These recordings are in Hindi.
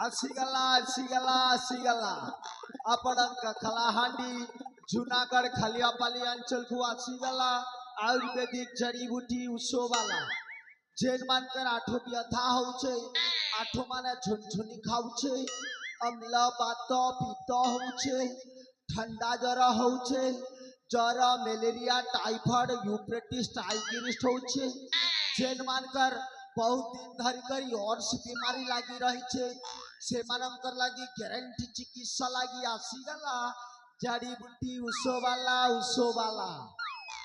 ଆସିଗଲା ଆପଣଙ୍କ କଳାହାଣ୍ଡି ଜୁନାଗଡ଼ ଖାଲିଆପାଲି ଅଞ୍ଚଳକୁ ଆସିଗଲା ଆୟୁର୍ବେଦିକ ଜଡ଼ିବୁଟି ଉଷୋବାଲା ଯେନ୍ ମାନଙ୍କର ଆଠୁ ବ୍ୟଥା ହଉଛେ ଆଠୁ ମାନେ ଝୁନଝୁନି ଖାଉଛେ ଅମ୍ଳ ବାତ ପିତ୍ତ ହଉଛେ ଥଣ୍ଡା ଜ୍ୱର ହଉଛେ ଜ୍ୱର ମ୍ୟାଲେରିଆ ଟାଇଫଏଡ ୟୁପ୍ରେଟିସ୍ ଟାଇଗ୍ରିଷ୍ଟ ହଉଛେ ଯେନ୍ ମାନଙ୍କର बहुत दिन धरी करी और बीमारी लगी रही छे से मानकर लगी गारंटी चिकित्सा लगी आसीगला जड़ी बूटी उसोवाला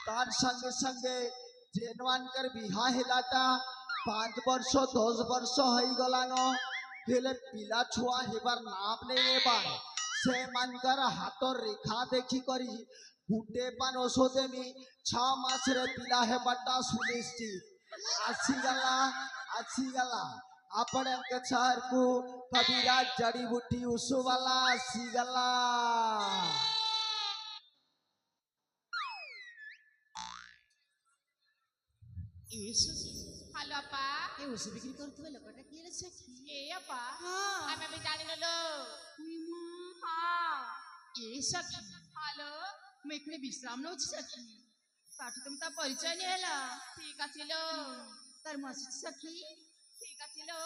तार संगे संगे जेनवानकर बिहा हेलाटा 5 वर्ष 10 वर्ष हई गलान हेले पिला छुआ हेबार नाम नहीं हेबार से मानकर हाथ रेखा देखी करी गुटे पान ओषधेमी 6 मास रे पिला हेबाटा सुनिश्चित आसीगला आपण के शहर को कबीराज जड़ी बूटी उसोवाला आसीगला हेलो अपा ए ओसे बिक्री करथबे लोकटा किले सखी ए अपा हां हमें भी जानि नलो निमा हां ए सखी हेलो मैं इखने विश्राम न अछि सखी पाठ तुम ता परिचय नहीं हैला ठीक आछिलो तार मासी सखी ठीक आछिलो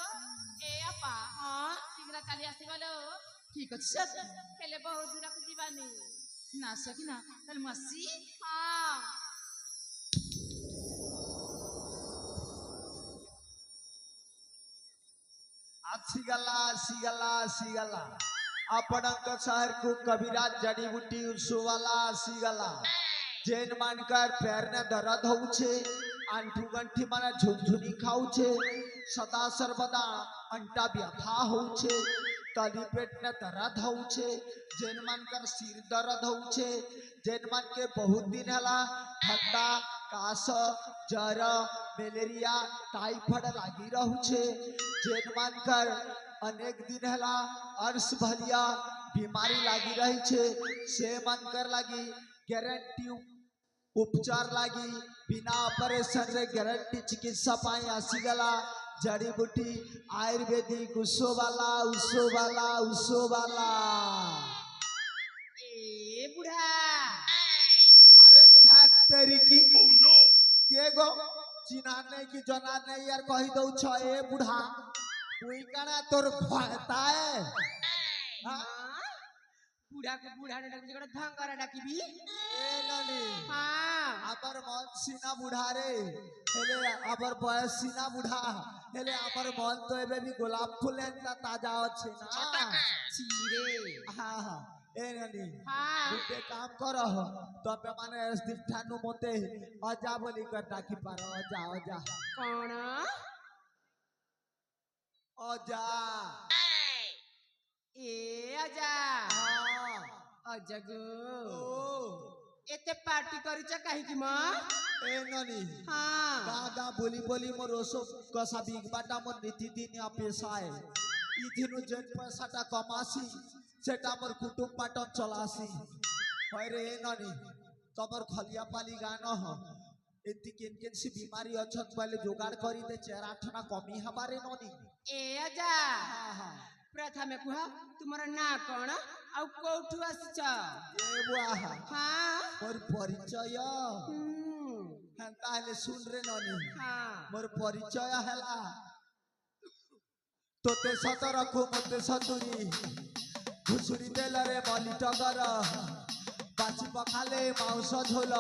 ए अपा हां शीघ्र चली आसीगलो ठीक अछि सखी हेले बहुत दूर को जीवानी ना सखी ना तार मासी हां आसीगला आपणक शहर को कबीराज जड़ी बूटी उसोवाला आसीगला जेन मानकर पैर ने दर्द होउछे आंठू गंठी माने झुनझुनी खाउछे सदा सर्वदा अंटा व्यथा होउछे तली पेट ने दर्द होउछे जेन मानकर सिर दर्द होउछे जेन मान के बहुत दिन हला ठंडा काश जर मलेरिया टाइफाइड लागी रहुछे जेन मानकर अनेक दिन हला अर्श भलिया बीमारी लागी रही छे से मानकर लागी गारंटी उपचार लागी बिना ऑपरेशन रे गारंटी चिकित्सा पाई आसीगला जड़ी बूटी आयुर्वेदिक उसोवाला ए बुढ़ा अरे तेरी की के गो चिन्हा नहीं की जना नहीं यार कही दउ छ ए बुढ़ा कोई काना तोर कहता है हां बुढ़ा को बुढ़ा ने डाकी जगह धंगरा डाकी भी ए ननी हां आपर मन सीना बुढ़ा रे हेले आपर बयस सीना बुढ़ा हेले आपर मन तो एबे भी गोलाप फूल एंता ताजा अछि ना चीरे हां हां ए ननी हां गुटे काम करह तबे माने दिठानु मते अजा बोली कर डाकी पार अजा कौन अजा ए आजा हां अजगो ओ एते पार्टी करिच काहे कि म ए ननी हां गागा बोली मोर ओसो कसा बिग बाटा मोर नीति दिन पेशा है ई दिनु जेन पैसाटा कमासी सेटा मोर कुटुंब पाटन चलासी होय रे ननी तमर खलिया पाली गान ह एति केन सी बीमारी अछत पहले जुगाड़ करी दे चेहरा ठना कमी हमारे ननी ए आजा हां हां प्रथमे कुहा तुमरा ना कोन आ कोठु आछछ ए बुआ हां मोर परिचय ताहले सुन रे ननी हां मोर परिचय हला तोते सतर को मते सतुरी घुसुरी देल रे बलि टगर बाची पखाले मांस झोल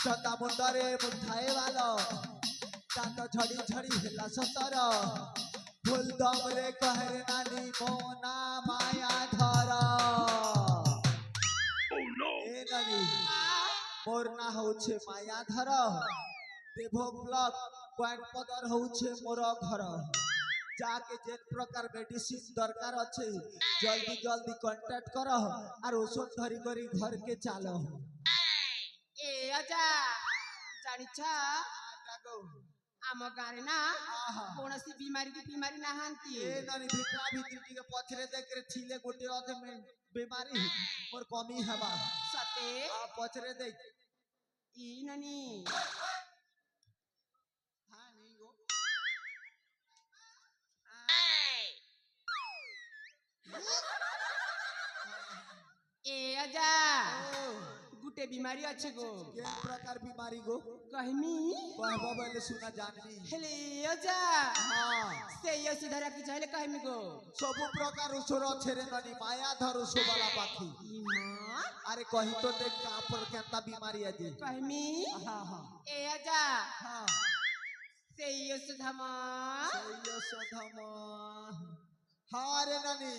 चता मुंडरे मुठाए वाला तात झड़ी झड़ी हेला सतर फूल दम रे कहरे नानी मोना माया धर ए नानी मोर ना होछे माया धर देवो ब्लॉक पॉइंट पदर होछे मोर घर जाके जेन प्रकार मेडिसिन दरकार अच्छे जल्दी कांटेक्ट कर और औषध धरी करी घर के चालो ए आजा जानी छ आम गारे ना कोनसी बीमारी ना हांती ए ननी भितरा भितरी के पछरे देख रे छिले गोटे अधे में बीमारी मोर कमी हबा सते आ पछरे देख ई ननी हां नहीं गो बीमारी अच्छे गो केन प्रकार बीमारी गो कहमी कहबो बोले सुना जानली हेले जा हाँ से ये सुधारा की चाहे कहमी गो सब प्रकार उसर छेरे ननी माया धर उसोवाला पाखी इमा अरे कही तो देख का पर केता बीमारी आजे कहमी हाँ हाँ ए जा हाँ से ये सुधामा सैयो सधमा हाँ रे ननी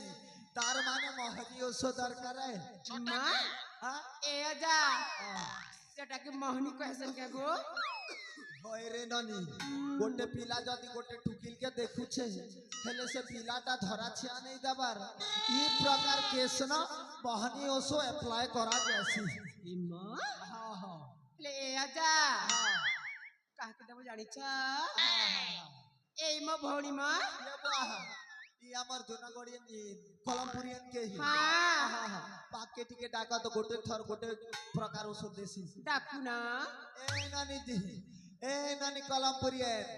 तार माने मोहनी ओसो दरकार है इमा हाँ ए जा सेटा के मोहनी कहसन के गो होय रे ननी गोटे पिला जदी गोटे टुकिल के देखु छे हेले से पिलाटा धरा छिया नहीं दबार ई प्रकार केस न मोहनी ओसो अप्लाई करा जैसी इमा हाँ हाँ ले ए जा हाँ कह के देबो जानी छ हाँ ए मो भौणी मा ये बाह ई हमर जुनागढ़ियन ई कोलमपुरियन के ही हाँ हाँ हाँ पाके टिके डाका तो गोटे थर गोटे प्रकार ओसो देसी डाकू ना ए नानी दी ए नानी कोलमपुरियन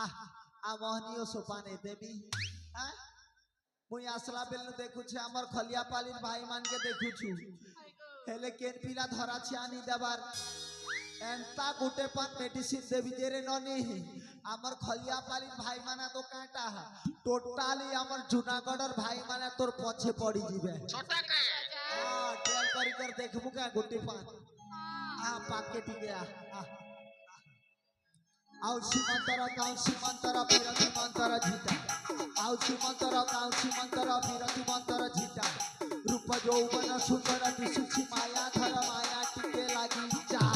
आ मोहनी ओसो पाने देबी हाँ मुई आसला बेल न देखु छे हमर खलिया पालिन भाई मान के देखु छु हेले केन पिला धरा छियानी देबार एंता गुटे पान मेडिसिन देवी जेरे ननी हमर खलिया पालिन भाई माना तो काटा टोटली हमर जूनागढ़र भाई माना तोर पछे पड़ी जीवे छोटा का हां ट्राई करी कर देखबू का गुटे पान आ पाके टिके आ आउ सीमंतर काउ सीमंतर बिरति मंतर झीटा आउ सीमंतर काउ सीमंतर बिरति मंतर झीटा रूप यौवन सुंदर दिसुछि माया धर माया टिके लागी जा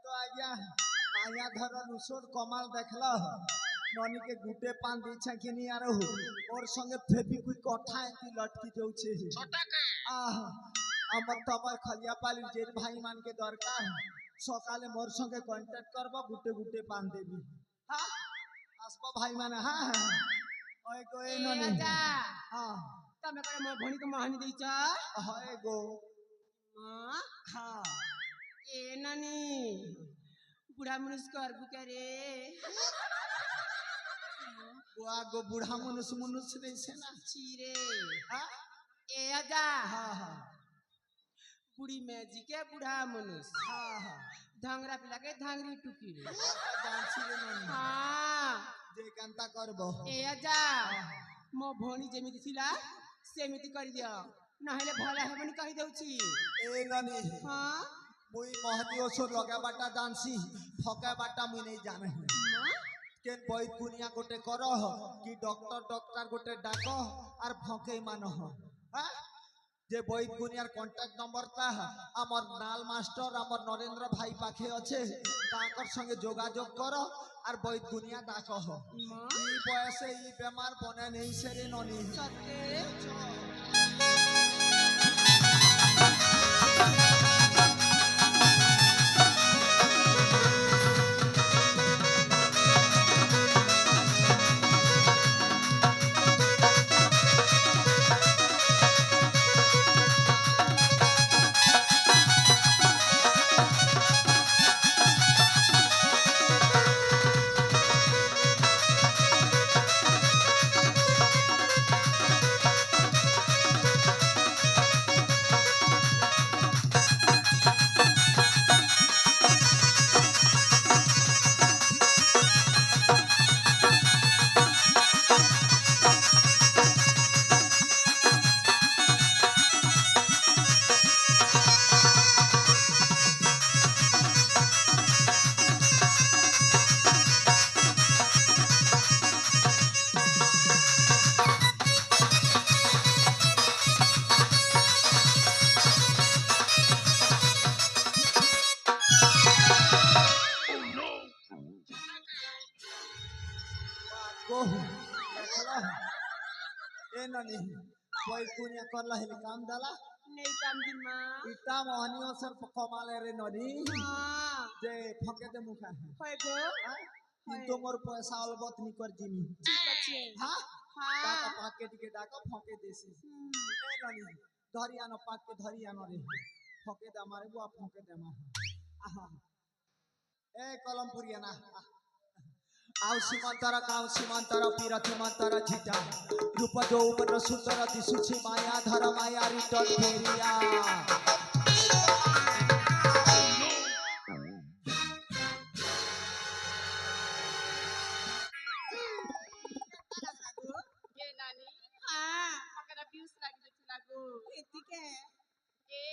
माया धर रुसोर कमाल देखला ननी के गुटे पान दी छकी नहीं आ रहू और संगे फेविक्विक कथा एती लटकी जाऊ छे छोटा का आह हमर तबर खलिया पाली जेन भाई मान के दरकार सकाले मोर संगे कांटेक्ट करबा गुटे गुटे पान देबी हां आसबा भाई माने हां ओए को ए ए ननी जा हां तमे करे मो भौणी के मोहनी दै छ हाय गो हां हां ए नानी बुढ़ा मनुष्य कर बुके बुआ गो बूढ़ा मनुष्य नहीं से ना चीरे हां ए जा हां हां बुढ़ी में जी के बुढ़ा मनुष्य हां हां धांगरा पिला के धांगरी टुकी रे जानसी रे ननी हां जे कांता करबो ए जा मो भौणी जेमिति थिला सेमिति कर दियो नहेले भला हेबनी कहि दउची ए ननी हां मुई महदी ओसो लगा बाटा जानसी फका बाटा मुई नहीं जाने केन बैद गुनिया गोटे करह कि डॉक्टर गोटे डाक आर फके मान हां যে বৈদ গুনিয়ার কন্টাক্ট নম্বরটা আমার নাল মাস্টার আমার নরেন্দ্র ভাই পাখে আছে তাঁকর সঙ্গে যোগাযোগ করো আর বৈদ গুনিয়া ডাক মা এই বয়সে এই বেমার বনে নেই সেরে ননি সত্যি ए ननी बैद गुनिया करला हेले काम दाला नहीं काम दिन मा इटा मोहनी सर कमाले रे ननी हाँ जे फके दे मुखा होय गो কিন্তু মোর পয়সা অলবত নি কর দিমি ঠিক আছে হ্যাঁ হ্যাঁ টাকা পাকেট কে ডাকা ফকে দেছি এ ননি ধরি আনো পাকে ধরি আনো রে ফকে দে আমারে বুয়া ফকে দে মা আহা এ কলমপুরিয়া না আও সীমান্তর পিরথি মন্তর ঝিটা রূপ যৌবন সুন্দর দিশুছি মায়া ধর মায়া রিটন ফেরিয়া ये नानी हाँ मकरा व्यूज लागी लागो এদিকে ए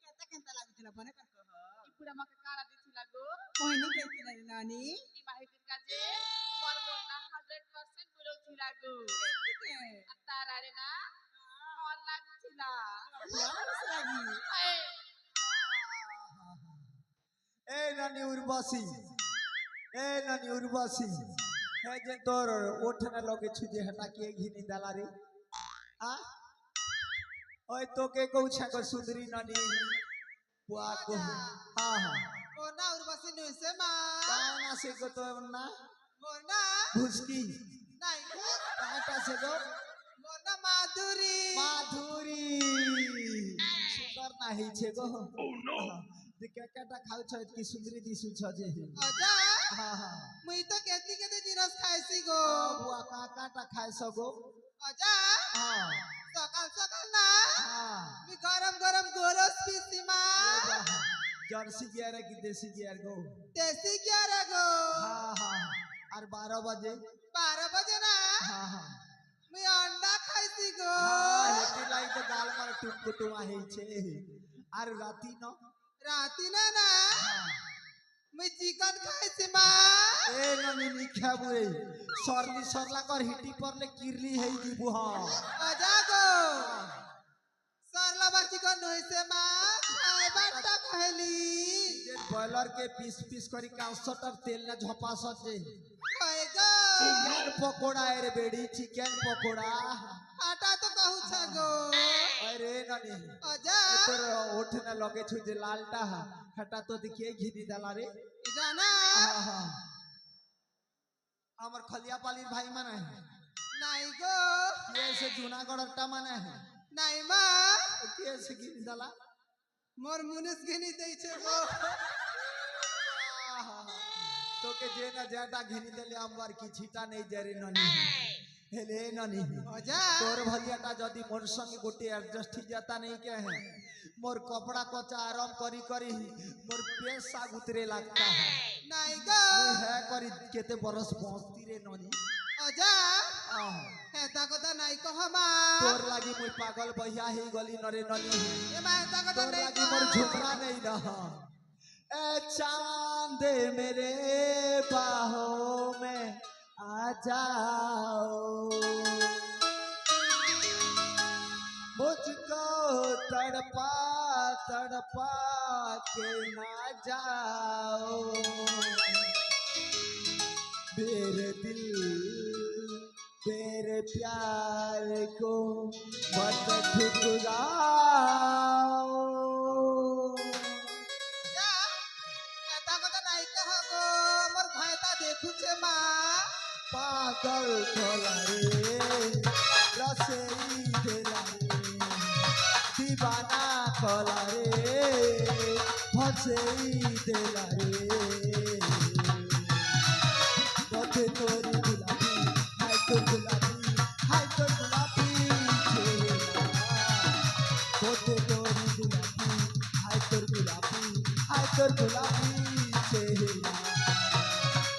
কেতা কেতা লাগুছিল বনে কর কহ ইপুরা মকে কানা দিছি লাগো কইনি কেতি নানি ই মাহিতির কাজে মোর বন্না 100% বুলৌছি লাগো এদিকে আর তার আরে না মন লাগুছিলা ভালো লাগি এ নানি উর্বশী হে যে তোর ওঠনে লগে ছুজে হেটা কে ঘিনি দালা রে আ ওই তোকে কৌছা গো সুন্দরী নানি বুয়া কো হ্যাঁ হ্যাঁ মোনা উর্বশী নইছে মা কানা সে গো তো না মোনা ভুসকি নাই কাটা সে গো মোনা মাধুরী মাধুরী সুন্দর না হইছে গো যে কেকাটা খাউছ কি সুন্দরী দিশুছ যে অজা হ্যাঁ হ্যাঁ মুই তো কেতি কেতি জিনিস খাইছি গো বুয়া কাকাটা খাইছ গো অজা হ্যাঁ সকাল সকাল না হ্যাঁ मी गरम गरम गोरस पीती मा जर्सी गियर है कि देसी गियर गो देसी क्या रे गो हाँ हाँ और 12 बजे 12 बजे ना हाँ हाँ मी अंडा खाइसी गो हाँ हेती लाई तो दाल मार टुकुटुआ है छे और राती न राती ना ना हाँ मी चिकन खाइसी मा ए ननी निखा बुए सरली सरला कर हिटी परले किरली है जीबू हाँ अजा गो सरला बार चिकन होइसे मा खाए बाटा कहली जे बॉयलर के पीस पीस करी कांसटर तेल ना झपा सजे खाए गो चिकन पकोड़ा है रे बेड़ी चिकन पकोड़ा आटा तो कहू छा गो अरे ननी अजा তোর ওঠে না লগে ছুঁজে লালটা হাটা তো দেখিয়ে ঘিনি দালা রে জানা আমার খলিয়া পালির ভাই মানে নাই গো কে সে জুনাগড়টা মানে নাই মা কে সে ঘিনি দালা মোর মুনিস ঘিনি দেইছে গো তোকে যে না যেটা ঘিনি দিলে আমার কি ছিটা নেই জারি ননি হেলে ননি অজা তোর ভলিয়াটা যদি মোর সঙ্গে গোটে অ্যাডজাস্ট হই जाता नहीं के है मोर कपड़ा कचा आराम करी करी मोर पैसा उतरे लगता है নাই গো मुई है करी केते बरस पहुंचती रे ननी অজা आह হেতা কথা নাই কহ মা तोर लागी मुई पागल बहिया ही गली नरे ननी এ মা হেতা কথা तोर নাই लागी কহ मोर झुकना नहीं रहा ए चांद मेरे बाहों में आ जाओ मुझको तड़पा तड़पा के ना जाओ मेरे दिल तेरे प्यार को मत ठुकराओ কথা কথা নাই কহ গো মোর ভয়তা দেখুছে মা पागल थोला रे रसेई देला रे दीवाना खोला रे फसेई देला रे मोते तोरी गुलाबी हाय तो गुलाबी चेहरा मोते तोरी गुलाबी हाय तो गुलाबी चेहरा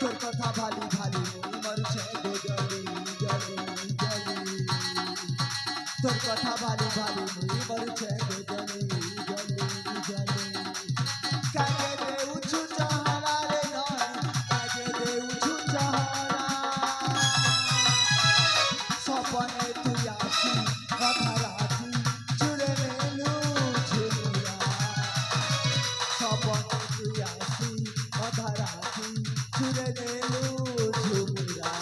তোর কথা ভালি ভালি মরছে গো জলি জলি জলি তোর কথা ভালি ভালি মরছে গো জলি জলি জলি কাজে দে উঁচু চাহারা রে নয় কাজে দে উঁচু চাহারা স্বপনে তুই আসি কথা রাখি জুড়ে নেলু ঝুমুরা স্বপনে তুই আসি কথা রাখি জুড়ে নেলু ঝুমুরা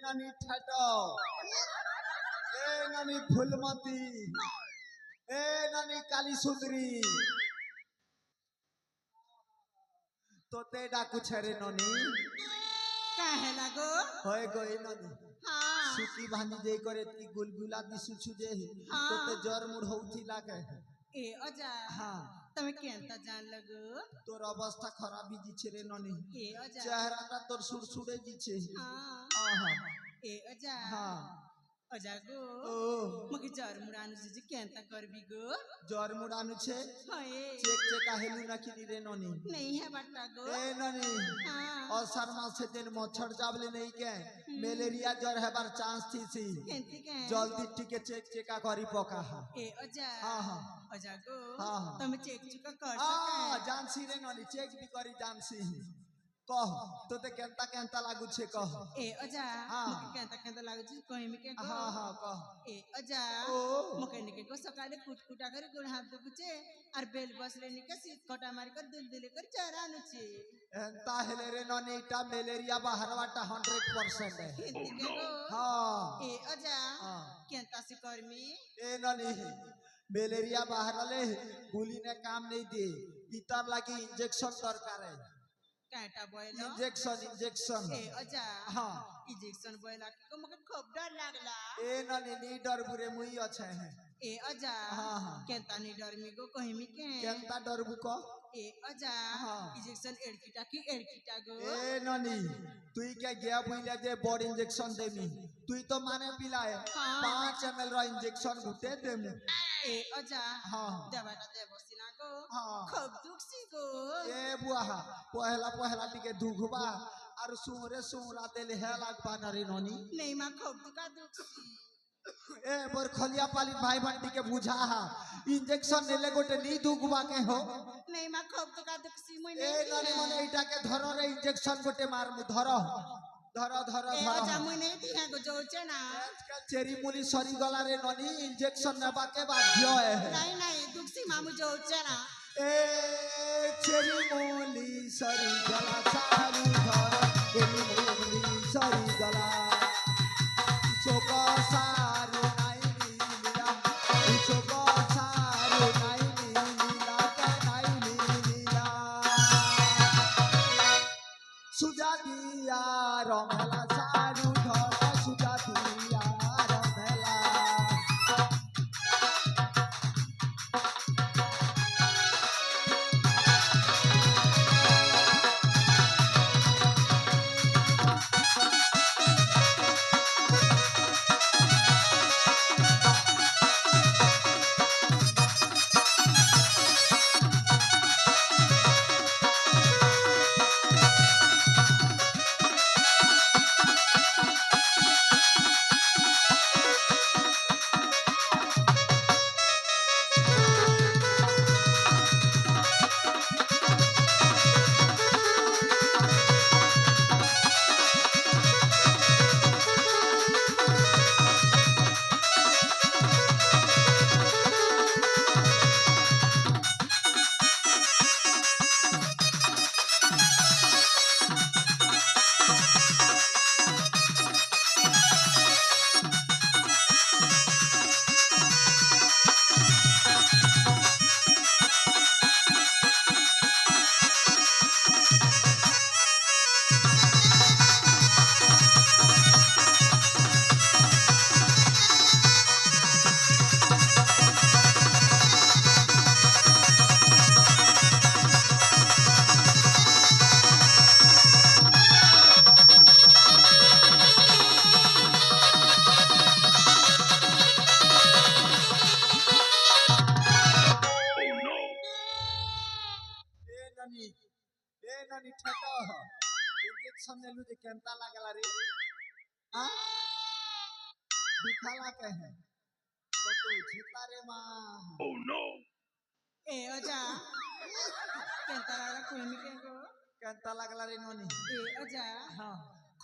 नानी ठाटो ए नानी फुलमती ए नानी काली सुंदरी तोते डाकू छरे ननी काहे लागो होय गई ननी हाँ सुकी भांजी जे करे ती गुलगुला दिसुछु जे हाँ। तोते जर मुड़ होउथी लागे ए अजा हाँ তুমি কেনতা জান লাগো तोर अवस्था खराब ही दिछे रे ननी ए अजा चेहराटा तोर सुरसुरे दिछे हाँ आहा ए अजा हाँ अजा गो ओ मके जर मुरानु जी केनता करबी गो जर मुड़ आनु छे हए चेक चेका हेलु ना किनी रे ननी नहीं है बट्टा गो ए ननी हाँ असार मासे दिन मच्छर जाबले नहीं के मलेरिया जर हेबार चांस थी सी केनती के जल्दी टिके चेक चेका करी पका ए अजा हाँ हाँ अजा गो हाँ, हाँ। તમે ચેક ચુકા કર आ સકે जानसी रे ननी चेक भी करी जानसी कह तोते केंता केंता लागु छे कह ए अजा हाँ। मके केनता केनता लागु छी कहि में के गो हाँ हाँ कह ए अजा ओ मके निके को सकाले कुटकुटा करे गुण हाथ दुकुचे और बेल बसले निके सीट कटा मार कर दुलदुले कर चरानु छे एंता हेले रे ननी इटा मलेरिया बाहरवाटा 100% है केनती के गो हाँ ए अजा हाँ केनता से कर्मी ए ननी मलेरिया बाहरले गुली ने काम नहीं दे इतर लगी इंजेक्शन दरकार है काटा बोयलो इंजेक्शन इंजेक्शन ए अजा हाँ इंजेक्शन बोयला को मके खूब डर लागला ए ननी नी डर बुरे मुई अच्छे हैं ए अजा हाँ, हाँ। केनता नि डर मी गो कहि में के केंता डरबु को ए अजा हाँ। इंजेक्शन एड़कीटा की एड़कीटा गो ए ननी तुई के गया बुइले जे बड़ इंजेक्शन देमी तुई तो माने पिलाए हाँ। 5 ml रो इंजेक्शन घुटे देमु ए अजा हाँ देवाटा देवसिना गो हाँ खूब दुखसी गो ए बुआ पहला पहला टिके दुखबा और सुमरे सुमरा देले हे लागबा नरे ननी नहीं मा खूब दुखा दुखसी ए बोर खलिया पाली भाई बंटी के बुझा हा इंजेक्शन नेले गोटे नी दुगवा के हो नहीं मा खब तो का दुख सी ए ननी मने इटा के धरो रे इंजेक्शन गोटे मार मु धरो धरो धरो ए धरो अजा मुई नहीं दिया गो जोचे ना आजकल चेरी मुली सरी गला रे ननी इंजेक्शन नेबा के बाध्य है नहीं नहीं दुख सी मामू जोचे ना ए चेरी मुली सरी गला सारू धरो चेरी मुली सरी गला चोका सारू नाई लीला चोका सारू नाई लीला के नाई लीला सुजा दिया रमला सारू धर सुजा दिया रमला ए ननी ठेको इंजेक्शन नेलु जे केंता लागला रे आ दुखाला के है छोटू झेता रे मां ए अजा केंता लागला कोई के गो केंता लागला रे ननी ए अजा हां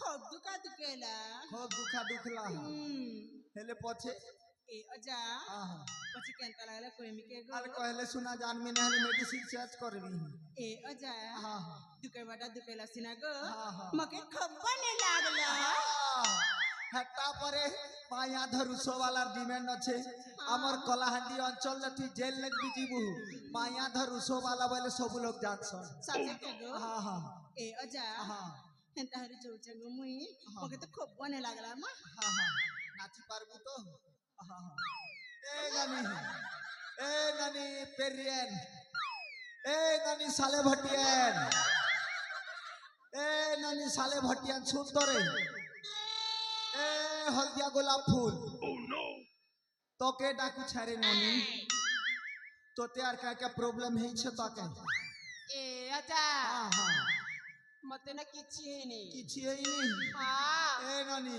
खब दुका दुकेला खूब दुखला हेले पछे ए अजा हां हां પછી કેંતા લાગલા કોઈ મી કે अरे ગો कहले सुना जान में नहले मेडिसिन चेंज करबी એ અજા हां हां દુકે વાટા દુકેલા સિના ગો हाँ, हाँ। મકે ખબર ને લાગલા হেটা পরে পায়া ধরুসো वाला डिमांड আছে আমার কলাহান্ডি অঞ্চল তুই জেল লাগবি জিবু পায়া ধরুসো वाला বলে সব লোক জানছন સાચે કે ગો हां हां એ અજા हां হেন্তা হরি જોચે ગો મુઈ મકે તો ખબર ને લાગલા માં हां हां नाची पारबू तो हां हां ए नानी पेरियन ए नानी साले भटियन ए नानी साले भटियन सुंदर ए हल्दिया गोलाप फूल तो के डाकू छारे ननी तो त्यार क्या प्रॉब्लम है छे तो के એ અજા हां हां મતે ના કિછી હે ની किछि है नहीं હા ए नानी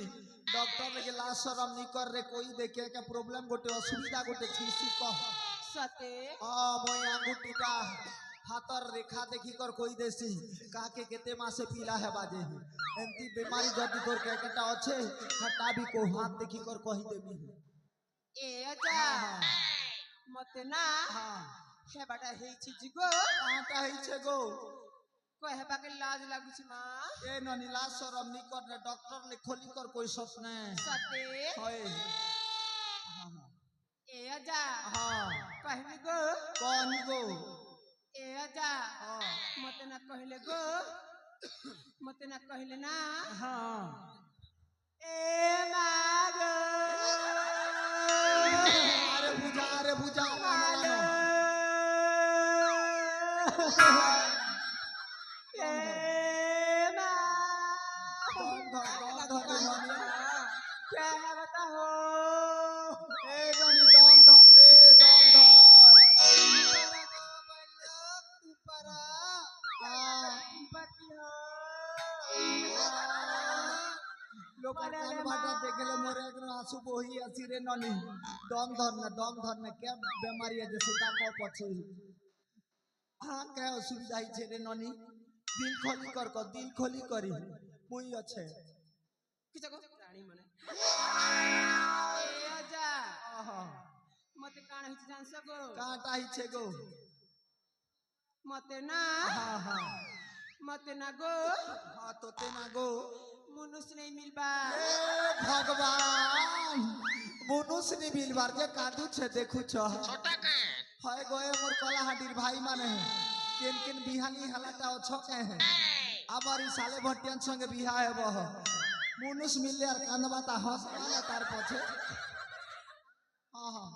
डॉक्टर लगे लाश शरम नहीं कर रे कोई देखे क्या प्रॉब्लम गोटे असुविधा गोटे छीसी कह સતે हां मोय अंगूठीटा हाथर रेखा देखी कर कोई देसी का के केते मासे पीला है बाजे एंती बीमारी जदी तोर के केटा अच्छे खटा भी को हाथ देखी कर कहि देबी એ અજા हां મતે ના हां હે બાટા હે છી ગો काटा है छे गो કોઈ હે બાકે લાજ लागु छी मा ए ननीला शरम नहीं कर रे डॉक्टर ले खोली कर कोई सपने સતે होय हां એ અજા हां कहली गो कौन गो ए अजा हां मते ना कहले गो मते ना कहले ना हां ए मागो अरे बुझा मालो ए मा क्या है बताओ ए ननी दम धर रे दम धर लो ओकर कान बाटा देखले मोरे एकरो आंसू बोही आसी रे ननी दम धरना के बीमारी है जैसे ता को पछी हां के असुविधा है छे रे ननी दिल खोली करी मुई अच्छे किछ को रानी मने ए आजा आहा मते काण हिच जान सको काटा ही छे गो मते ना हां हां मते ना गो हां तोते ना गो मनुष्य नहीं मिलबा ए भगवान मनुष्य नहीं मिलबार जे कादू छे देखु छ छोटा के हाय गोए मोर कलाहाटीर भाई माने केन बिहानी हलाटा छ के है आबारी साले भट्टियन संगे बिहा है बह मनुष्य मिलले यार कांदबा ता हंसबा ना तार पछे हां हां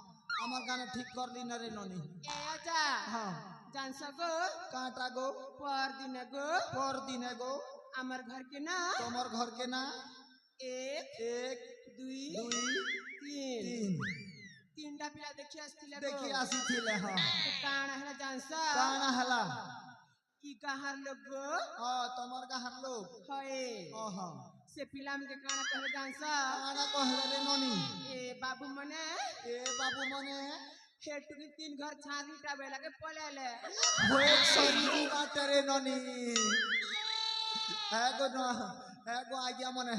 আমার গানে ঠিক করলি না রে ননি ए आजा हां जान सको काटा गो पर दिन गो আমার घर के ना তোমার ঘর কে না एक एक दुई दुई तीन तीन तीनटा पिला देखि आस्तिले देखी आसीथिले हां तो काण है जानसा काना हला ई कहार लोग गो हां তোমার গাহার লোক हए हां से पिलाम के काण कहे जानसा काना कहले रे ननी ए बाबू मने ए बाबू मने हेटुनी तीन घर छानीटा बेला के पलेले होए सरी बात रे ननी एगो आज्ञा मने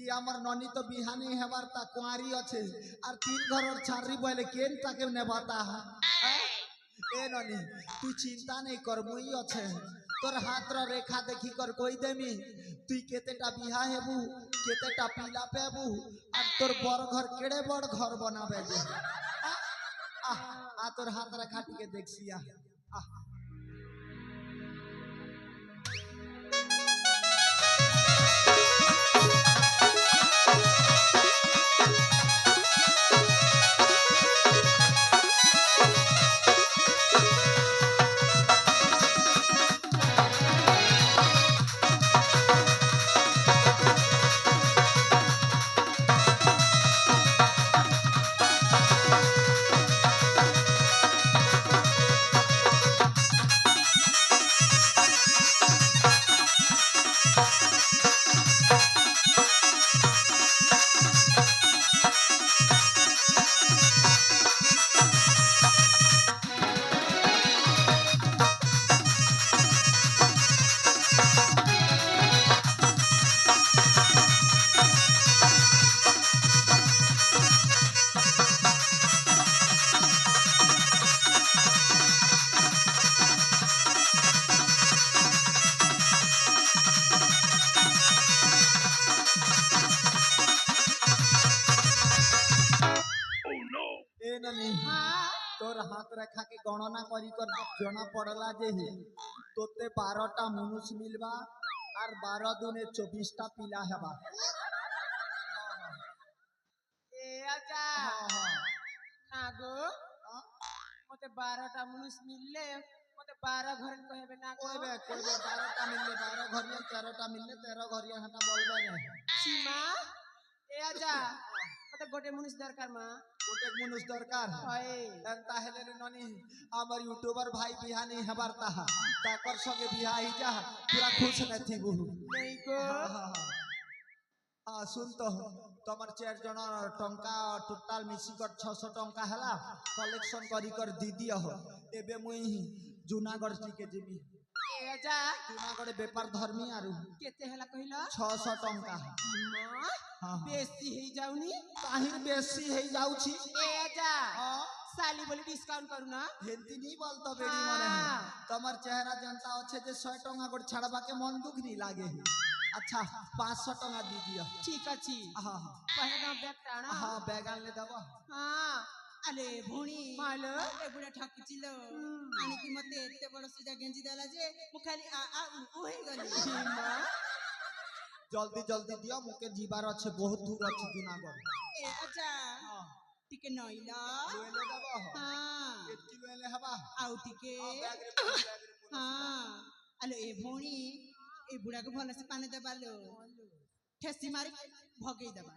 ई हमर ननी तो बिहानी हेबार ता कुआरी আছে আর তিন ঘরের ছাড়রি বলে কেন তাকে নেবাতা ए ननी तू चिंता नहीं कर मुई আছে তোর হাতর রেখা দেখি কর কই দেমি তুই কেতেটা বিহা হেবু কেতেটা পিলা পেবু আর তোর বড় ঘর কেড়ে বড় ঘর বানাবে যে आ তোর হাত রেখা টিকে দেখছিয়া तोर हाथ रेखा के गणना करी कर जना पड़ला जे तोते 12टा मनुष्य मिलबा और 12 दुने 24टा पिला हेबा ए आजा हां हां नागो मते 12टा मनुष्य मिलले मते 12 घर कहबे ना कोई बे 12टा मिलले 12 घर में 13टा मिलले 13 घर हटा बोलबे ने सीमा ए आजा मते गोटे मनुष्य दरकार मा गोटे मनुष्य दरकार हय एंता हेले रे ननी हमर यूट्यूबर भाई बिहानी हेबारता ताकर संगे बिहा ही जा पूरा खुश नथी बहु नहीं गो हां सुन तो तमर 4 जन टंका टोटल मिसी कर 600 टंका हला कलेक्शन करी कर दीदी हो एबे मुई जूनागढ़ के जेबी ए आजा जूनागढ़ व्यापार धर्मी आरु केते हला कहिला 600 टंका मां हां बेसी ही जाउनी काहिर बेसी हे जाउछि ए आजा हां साली बोले डिस्काउंट करू ना हेंती नहीं बोलतो बेड़ी मने तमर चेहरा जनता अच्छे जे 100 टंका गोट छाड़बा के मन दुख नहीं लागे अच्छा 500 टंका दी दियो ठीक अछि हां पहले ना बैग टाणा हां बैग आन ले दबो हां अले भोणी मालो ए बुढ़ा ठकुचिलो आनी की मते एते बड़ सुजा गेंजी देला जे मु खाली आ आ उ हे गली सीमा जल्दी जल्दी दियो मुके जीवार अच्छे बहुत दूर अच्छे जूनागढ़ ए अच्छा हां टिके नइला ले ले दबो हां 1 किलो ले हबा आउ टिके बैग रे हां अले ए भोणी ए बुढ़ा को भले से पानी देबालो ठेसी मारी भगई देबा